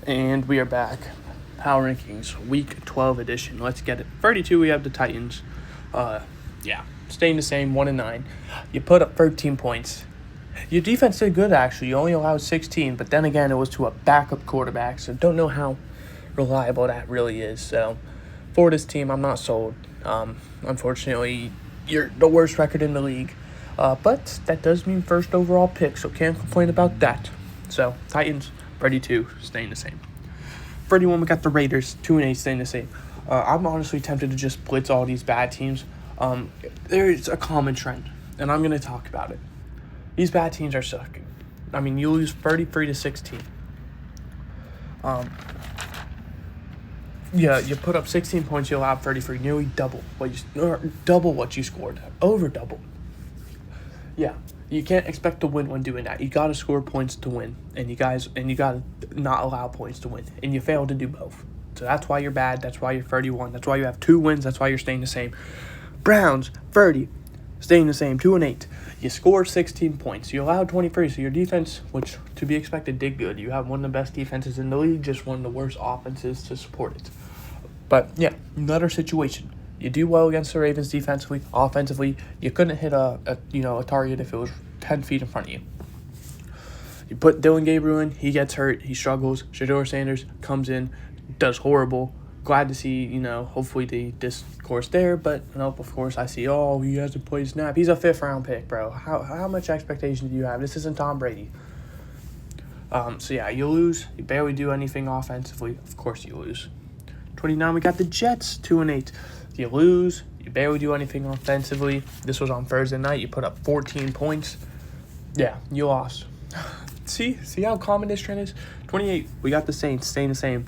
And we are back. Power Rankings, Week 12 edition. Let's get it. 32, we have the Titans. Staying the same, 1-9. You put up 13 points. Your defense did good, actually. You only allowed 16, but then again, it was to a backup quarterback, so don't know how reliable that really is. So, for this team, I'm not sold. Unfortunately, you're the worst record in the league. But that does mean first overall pick, so can't complain about that. So, Titans, 32, staying the same. 31, we got the Raiders, 2-8, staying the same. I'm honestly tempted to just blitz all these bad teams. There's a common trend, and I'm going to talk about it. These bad teams are sucking. I mean, you lose 33-16. You put up 16 points, you allowed 33, nearly double what you scored, over double. Yeah, you can't expect to win when doing that. You got to score points to win, and you got to not allow points to win, and you failed to do both. So that's why you're bad. That's why you're 31. That's why you have 2 wins. That's why you're staying the same. Browns, 30, staying the same, 2-8. You scored 16 points. You allowed 23, so your defense, which to be expected, did good. You have one of the best defenses in the league, just one of the worst offenses to support it. But yeah, another situation. You do well against the Ravens defensively, offensively. You couldn't hit a target if it was 10 feet in front of you. You put Dylan Gabriel in, he gets hurt, he struggles. Shedeur Sanders comes in, does horrible. Glad to see, hopefully the discourse there, but nope, of course I see, he hasn't played snap. He's a 5th round pick, bro. How much expectation do you have? This isn't Tom Brady. You lose. You barely do anything offensively. Of course you lose. 29, we got the Jets, 2-8. You lose. You barely do anything offensively. This was on Thursday night. You put up 14 points. Yeah, you lost. See how common this trend is? 28, we got the Saints, staying the same.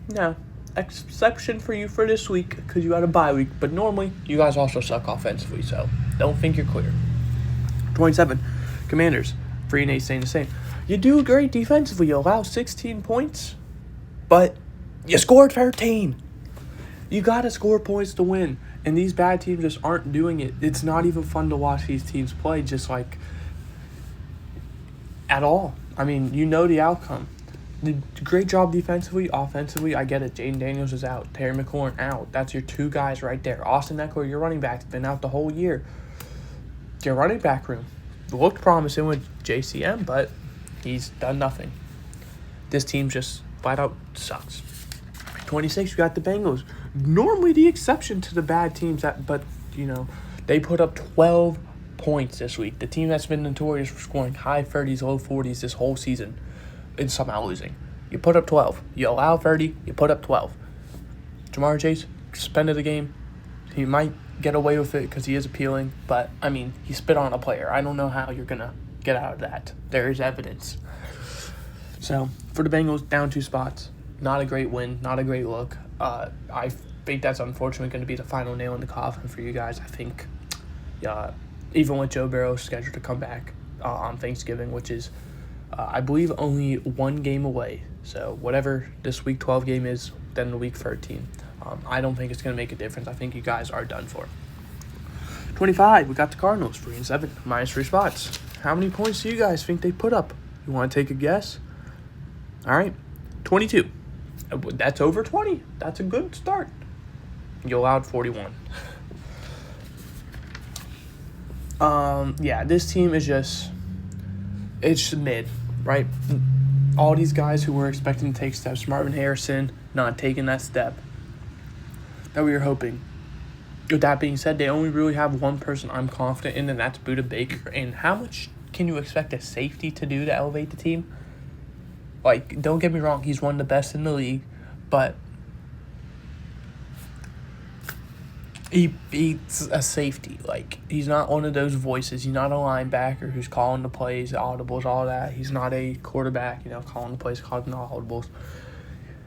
Yeah, exception for you for this week because you had a bye week, but normally you guys also suck offensively, so don't think you're clear. 27, Commanders, 3-8, staying the same. You do great defensively. You allow 16 points, but you scored 13. You got to score points to win, and these bad teams just aren't doing it. It's not even fun to watch these teams play, just like at all. I mean, the outcome. Great job defensively, offensively, I get it. Jaden Daniels is out. Terry McLaurin out. That's your 2 guys right there. Austin Eckler, your running back, has been out the whole year. Your running back room looked promising with JCM, but he's done nothing. This team just flat out sucks. 26, you got the Bengals. Normally the exception to the bad teams, they put up 12 points this week. The team that's been notorious for scoring high 30s, low 40s this whole season and somehow losing. You put up 12. You allow 30, you put up 12. Ja'Marr Chase suspended the game. He might get away with it because he is appealing, but, he spit on a player. I don't know how you're going to get out of that. There is evidence. So, for the Bengals, down 2 spots. Not a great win, not a great look. I think that's unfortunately going to be the final nail in the coffin for you guys. I think, even with Joe Burrow scheduled to come back on Thanksgiving, which is, I believe, only 1 game away. So whatever this Week 12 game is, then the Week 13. I don't think it's going to make a difference. I think you guys are done for. 25, we got the Cardinals, 3-7, -3 spots. How many points do you guys think they put up? You want to take a guess? All right, 22. That's over 20. That's a good start. You allowed 41. This team is it's mid, right? All these guys who were expecting to take steps, Marvin Harrison not taking that step that we were hoping. With that being said, they only really have one person I'm confident in, and that's Budda Baker. And how much can you expect a safety to do to elevate the team? Like, don't get me wrong, he's one of the best in the league, but he's a safety. Like, he's not one of those voices. He's not a linebacker who's calling the plays, audibles, all that. He's not a quarterback, calling the plays, calling the audibles.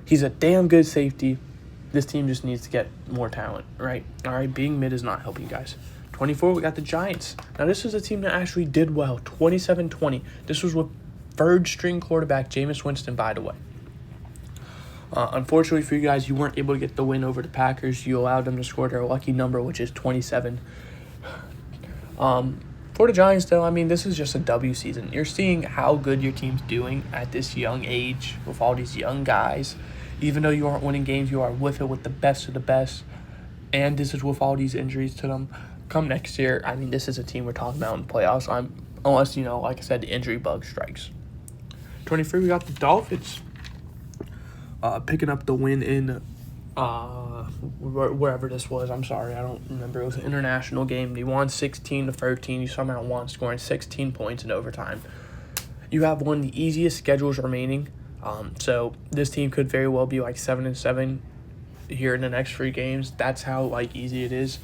He's a damn good safety. This team just needs to get more talent, right? All right, being mid is not helping you guys. 24, we got the Giants. Now, this is a team that actually did well, 27-20. This was with third-string quarterback Jameis Winston, by the way. Unfortunately for you guys, you weren't able to get the win over the Packers. You allowed them to score their lucky number, which is 27. For the Giants, though, I mean, this is just a W season. You're seeing how good your team's doing at this young age with all these young guys. Even though you aren't winning games, you are with it with the best of the best. And this is with all these injuries to them. Come next year, I mean, this is a team we're talking about in the playoffs. Unless, like I said, the injury bug strikes. 23, we got the Dolphins picking up the win in wherever this was. I'm sorry, I don't remember. It was an international game. They won 16-13. You somehow won, scoring 16 points in overtime. You have one of the easiest schedules remaining. So this team could very well be like 7-7 here in the next 3 games. That's how easy it is.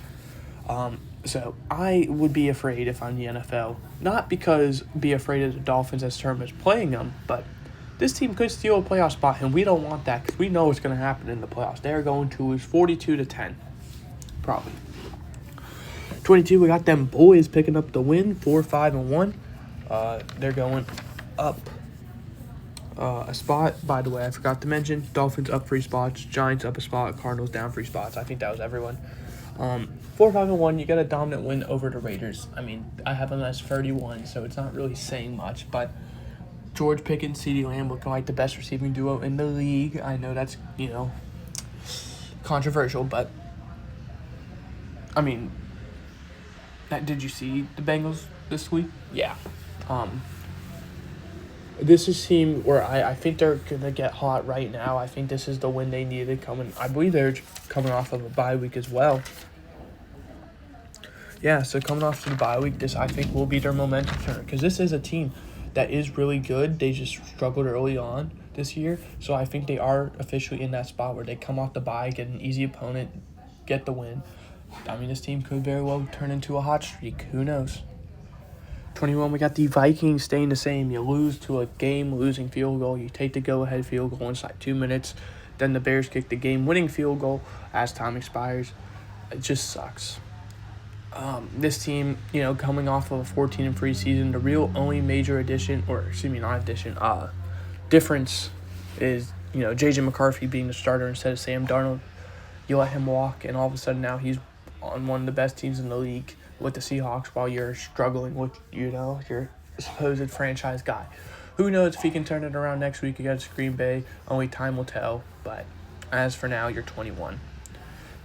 So I would be afraid if I'm the NFL. Not because be afraid of the Dolphins as term as playing them, but this team could steal a playoff spot, and we don't want that because we know what's going to happen in the playoffs. They're going to lose 42-10, probably. 22, we got them boys picking up the win, 4-5-1. They're going up a spot. By the way, I forgot to mention, Dolphins up 3 spots, Giants up a spot, Cardinals down 3 spots. I think that was everyone. 4-5-1, you get a dominant win over the Raiders. I mean, I have them as 31, so it's not really saying much, but George Pickens, CeeDee Lamb looking like the best receiving duo in the league. I know that's, controversial, but I mean, did you see the Bengals this week? Yeah. This is a team where I think they're going to get hot right now. I think this is the win they needed coming. I believe they're coming off of a bye week as well. Yeah, so coming off to the bye week, this I think will be their momentum turn because this is a team that is really good. They just struggled early on this year. So I think they are officially in that spot where they come off the bye, get an easy opponent, get the win. I mean, this team could very well turn into a hot streak. Who knows? 21, we got the Vikings staying the same. You lose to a game-losing field goal. You take the go-ahead field goal inside 2 minutes. Then the Bears kick the game-winning field goal as time expires. It just sucks. This team, coming off of a 14-3 season, the real only major difference is, J.J. McCarthy being the starter instead of Sam Darnold. You let him walk, and all of a sudden now he's on one of the best teams in the league with the Seahawks while you're struggling with, your supposed franchise guy. Who knows if he can turn it around next week against Green Bay? Only time will tell, but as for now, you're 21.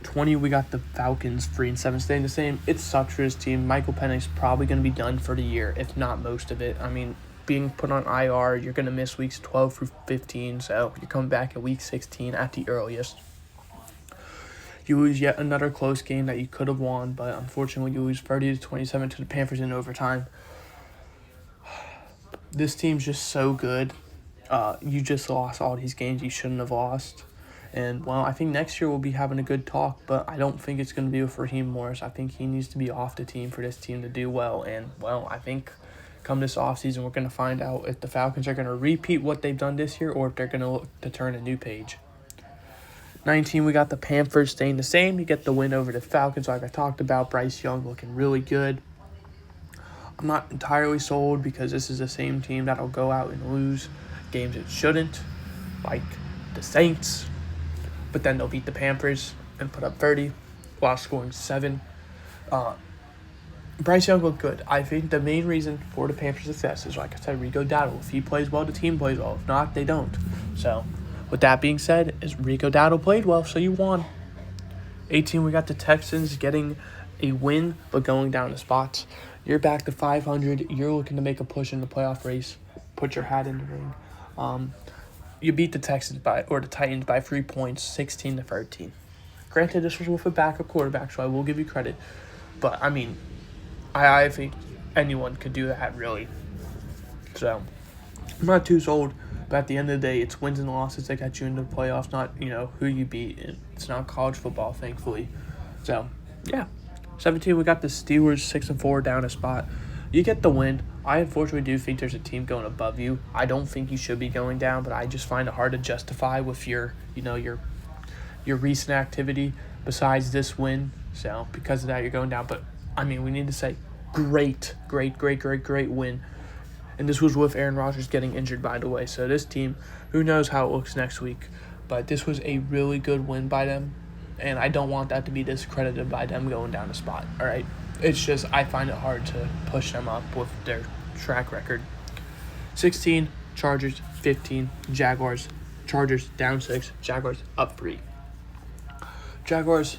20, we got the Falcons 3-7 staying the same. It sucks for this team. Michael Penix probably going to be done for the year, if not most of it. I mean, being put on IR, you're going to miss weeks 12 through 15, so you're coming back at week 16 at the earliest. You lose yet another close game that you could have won, but unfortunately you lose 30-27 to the Panthers in overtime. This team's just so good. You just lost all these games you shouldn't have lost. And, I think next year we'll be having a good talk, but I don't think it's going to be with Raheem Morris. I think he needs to be off the team for this team to do well. And, I think come this offseason we're going to find out if the Falcons are going to repeat what they've done this year or if they're going to look to turn a new page. 19, we got the Panthers staying the same. You get the win over the Falcons like I talked about. Bryce Young looking really good. I'm not entirely sold because this is the same team that'll go out and lose games it shouldn't, like the Saints. But then they'll beat the Panthers and put up 30 while scoring 7. Bryce Young looked good. I think the main reason for the Panthers' success is, like I said, Rico Dowdle. If he plays well, the team plays well. If not, they don't. So, with that being said, Rico Dowdle played well, so you won. 18, we got the Texans getting a win, but going down the spots. You're back to 500. You're looking to make a push in the playoff race. Put your hat in the ring. You beat the Titans by 3 points, 16-13. Granted, this was with a backup quarterback, so I will give you credit. But, I mean, I think anyone could do that, really. So, I'm not too sold, but at the end of the day, it's wins and losses that got you into the playoffs, not, who you beat. It's not college football, thankfully. So, yeah. 17, we got the Steelers 6-4 down a spot. You get the win. I unfortunately do think there's a team going above you. I don't think you should be going down, but I just find it hard to justify with your recent activity besides this win. So because of that, you're going down. But I mean, we need to say great win. And this was with Aaron Rodgers getting injured, by the way. So this team, who knows how it looks next week. But this was a really good win by them. And I don't want that to be discredited by them going down a spot. All right. It's just I find it hard to push them up with their track record. 16, Chargers, 15, Jaguars. Chargers down 6, Jaguars up 3. Jaguars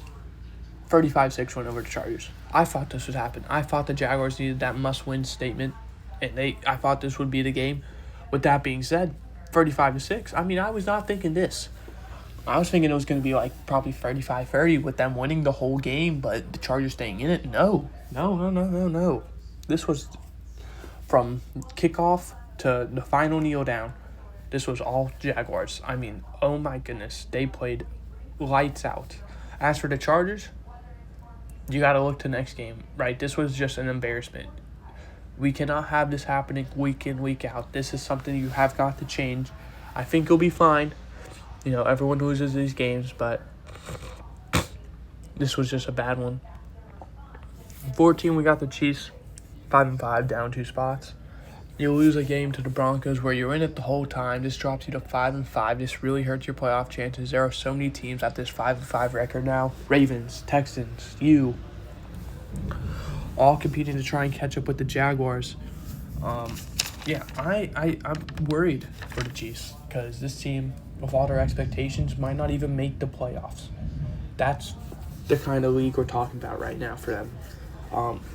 35-6 win over the Chargers. I thought this would happen. I thought the Jaguars needed that must-win statement, and I thought this would be the game. With that being said, 35-6. I mean, I was not thinking this. I was thinking it was going to be like probably 35-30 with them winning the whole game, but the Chargers staying in it. No. This was from kickoff to the final kneel down. This was all Jaguars. I mean, oh my goodness. They played lights out. As for the Chargers, you got to look to the next game, right? This was just an embarrassment. We cannot have this happening week in, week out. This is something you have got to change. I think you'll be fine. You know, everyone loses these games, but this was just a bad one. 14, we got the Chiefs, 5-5, down 2 spots. You lose a game to the Broncos where you're in it the whole time. This drops you to 5-5. This really hurts your playoff chances. There are so many teams at this 5-5 record now. Ravens, Texans, you, all competing to try and catch up with the Jaguars. I'm worried for the Chiefs because this team, with all their expectations, might not even make the playoffs. That's the kind of league we're talking about right now for them.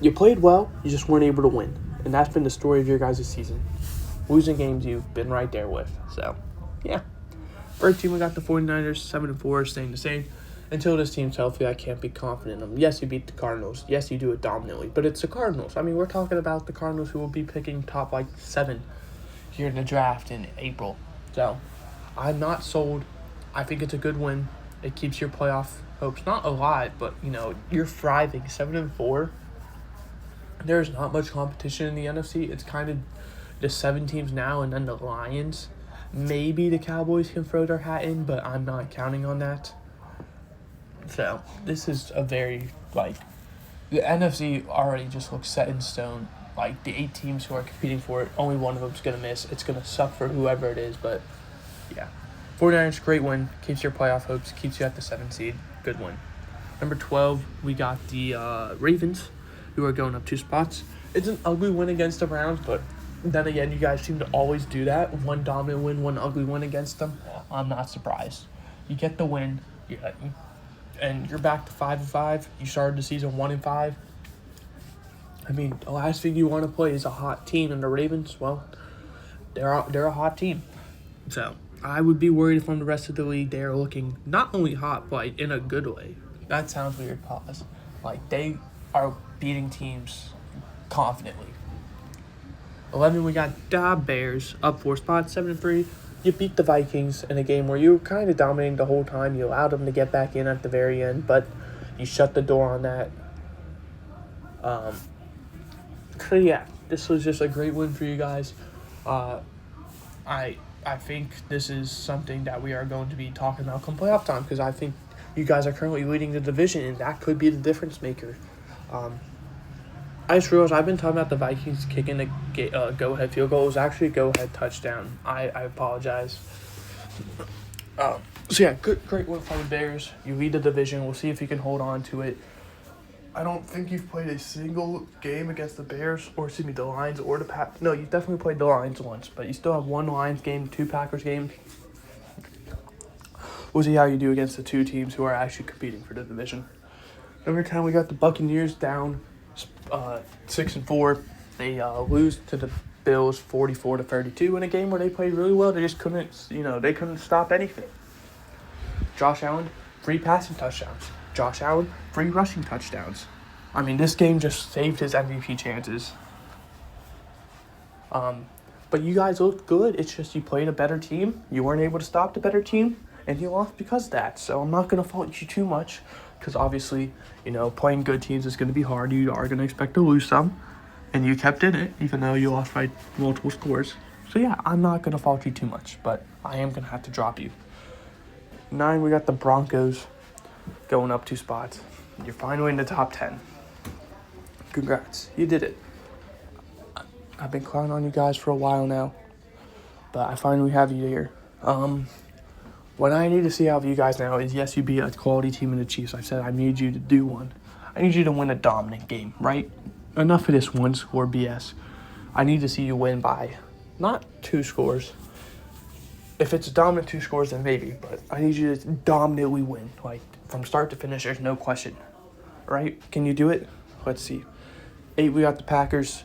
You played well, you just weren't able to win. And that's been the story of your guys' season. Losing games you've been right there with. So, yeah. First team, we got the 49ers, 7-4, staying the same. Until this team's healthy, I can't be confident in them. Yes, you beat the Cardinals. Yes, you do it dominantly. But it's the Cardinals. I mean, we're talking about the Cardinals who will be picking top, 7 here in the draft in April. So, I'm not sold. I think it's a good win. It keeps your playoff hopes not alive, but, you're thriving. 7-4. There's not much competition in the NFC. It's kind of the 7 teams now and then the Lions. Maybe the Cowboys can throw their hat in, but I'm not counting on that. So, this is a very, the NFC already just looks set in stone. Like, the 8 teams who are competing for it, only one of them's going to miss. It's going to suck for whoever it is, but, yeah. 49ers, great win. Keeps your playoff hopes. Keeps you at the 7th seed. Good win. Number 12, we got the Ravens, who are going up 2 spots. It's an ugly win against the Browns, but then again, you guys seem to always do that. One dominant win, one ugly win against them. I'm not surprised. You get the win, and you're back to 5-5. You started the season 1-5. I mean, the last thing you want to play is a hot team, and the Ravens, well, they're a hot team. So, I would be worried from the rest of the league. They're looking not only hot, but in a good way. That sounds weird, pause. They are beating teams confidently. 11, we got the Bears up 4 spots, 7-3. You beat the Vikings in a game where you were kind of dominating the whole time. You allowed them to get back in at the very end, but you shut the door on that. So yeah, this was just a great win for you guys. I think this is something that we are going to be talking about come playoff time because I think you guys are currently leading the division, and that could be the difference maker. I just realized I've been talking about the Vikings kicking a go-ahead field goal. It was actually a go-ahead touchdown. I apologize. So, yeah, great win for the Bears. You lead the division. We'll see if you can hold on to it. I don't think you've played a single game against the Bears, the Lions or the Packers. No, you've definitely played the Lions once, but you still have 1 Lions game, 2 Packers games. We'll see how you do against the 2 teams who are actually competing for the division. Number 10, we got the Buccaneers down 6-4. They lose to the Bills 44-32 in a game where they played really well. They just couldn't, they couldn't stop anything. Josh Allen, 3 passing touchdowns. Josh Allen, 3 rushing touchdowns. I mean, this game just saved his MVP chances. But you guys looked good. It's just you played a better team. You weren't able to stop the better team, and you lost because of that. So I'm not going to fault you too much because obviously, playing good teams is going to be hard. You are going to expect to lose some, and you kept in it, even though you lost by multiple scores. So, yeah, I'm not going to fault you too much, but I am going to have to drop you. 9, we got the Broncos going up 2 spots. You're finally in the top 10. Congrats. You did it. I've been clowning on you guys for a while now, but I finally have you here. What I need to see out of you guys now is, yes, you beat a quality team in the Chiefs. I said I need you to do one. I need you to win a dominant game, right? Enough of this one score BS. I need to see you win by not 2 scores. If it's a dominant 2 scores, then maybe. But I need you to dominantly win. Like, from start to finish, there's no question. Right? Can you do it? Let's see. 8, we got the Packers.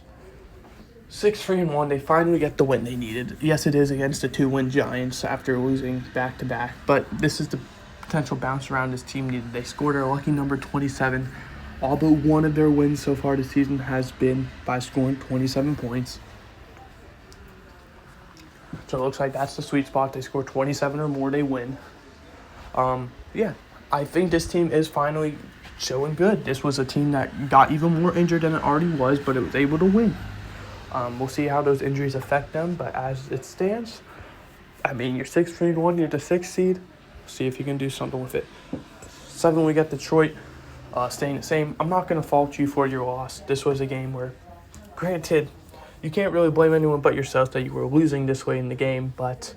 6-3-1. They finally get the win they needed. Yes, it is against the 2-win Giants after losing back-to-back. But this is the potential bounce around this team needed. They scored their lucky number 27. All but one of their wins so far this season has been by scoring 27 points. So it looks like that's the sweet spot. They score 27 or more, they win. Yeah, I think this team is finally showing good. This was a team that got even more injured than it already was, but it was able to win. We'll see how those injuries affect them, but as it stands, I mean, you're 6-1, you're the 6th seed. See if you can do something with it. 7, we got Detroit staying the same. I'm not going to fault you for your loss. This was a game where, granted, you can't really blame anyone but yourself that you were losing this way in the game, but,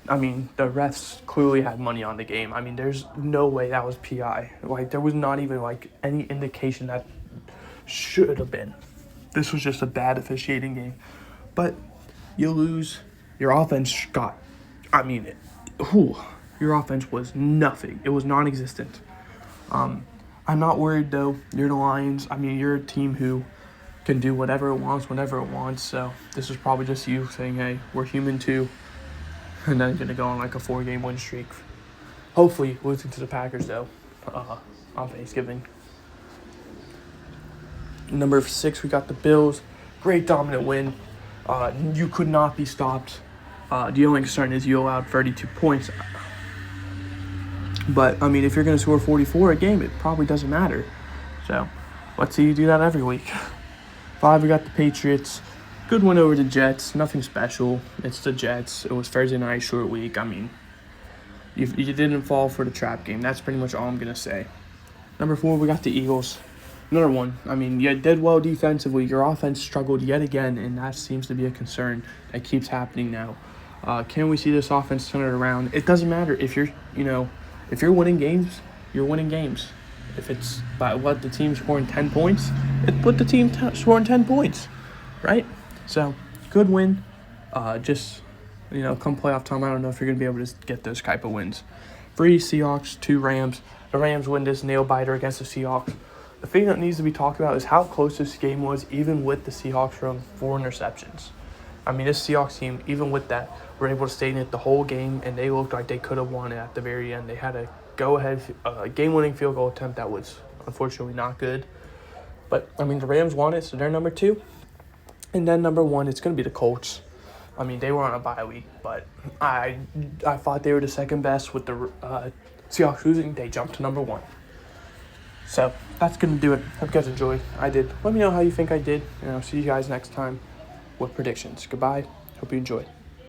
I mean, the refs clearly had money on the game. I mean, there's no way that was PI. Like, there was not even, like, any indication that should have been. This was just a bad officiating game. But you lose. Your offense got, I mean, your offense was nothing. It was non-existent. I'm not worried, though. You're the Lions. I mean, you're a team who can do whatever it wants, whenever it wants. So this is probably just you saying, hey, we're human too. And then going to go on like a 4-game win streak. Hopefully losing to the Packers, though, on Thanksgiving. Number 6, we got the Bills. Great dominant win. You could not be stopped. The only concern is you allowed 32 points. But, I mean, if you're going to score 44 a game, it probably doesn't matter. So, let's see you do that every week. 5, we got the Patriots. Good win over the Jets. Nothing special. It's the Jets. It was Thursday night, short week. I mean, you didn't fall for the trap game. That's pretty much all I'm going to say. Number 4, we got the Eagles. Another one. I mean, you did well defensively. Your offense struggled yet again, and that seems to be a concern that keeps happening now. Can we see this offense turn it around? It doesn't matter if you're winning games, you're winning games. If it's by what the team scoring 10 points, put the team scoring 10 points, right? So, good win. Come playoff time, I don't know if you're going to be able to get those type of wins. 3 Seahawks, 2 Rams. The Rams win this nail-biter against the Seahawks. The thing that needs to be talked about is how close this game was, even with the Seahawks throwing 4 interceptions. I mean, this Seahawks team, even with that, were able to stay in it the whole game, and they looked like they could have won it at the very end. They had a go-ahead game-winning field goal attempt that was unfortunately not good. But, I mean, the Rams won it, so they're number 2. And then number 1, it's going to be the Colts. I mean, they were on a bye week, but I thought they were the second best with the Seahawks losing. They jumped to number 1. So, that's going to do it. Hope you guys enjoyed. I did. Let me know how you think I did, and I'll see you guys next time with predictions. Goodbye. Hope you enjoyed.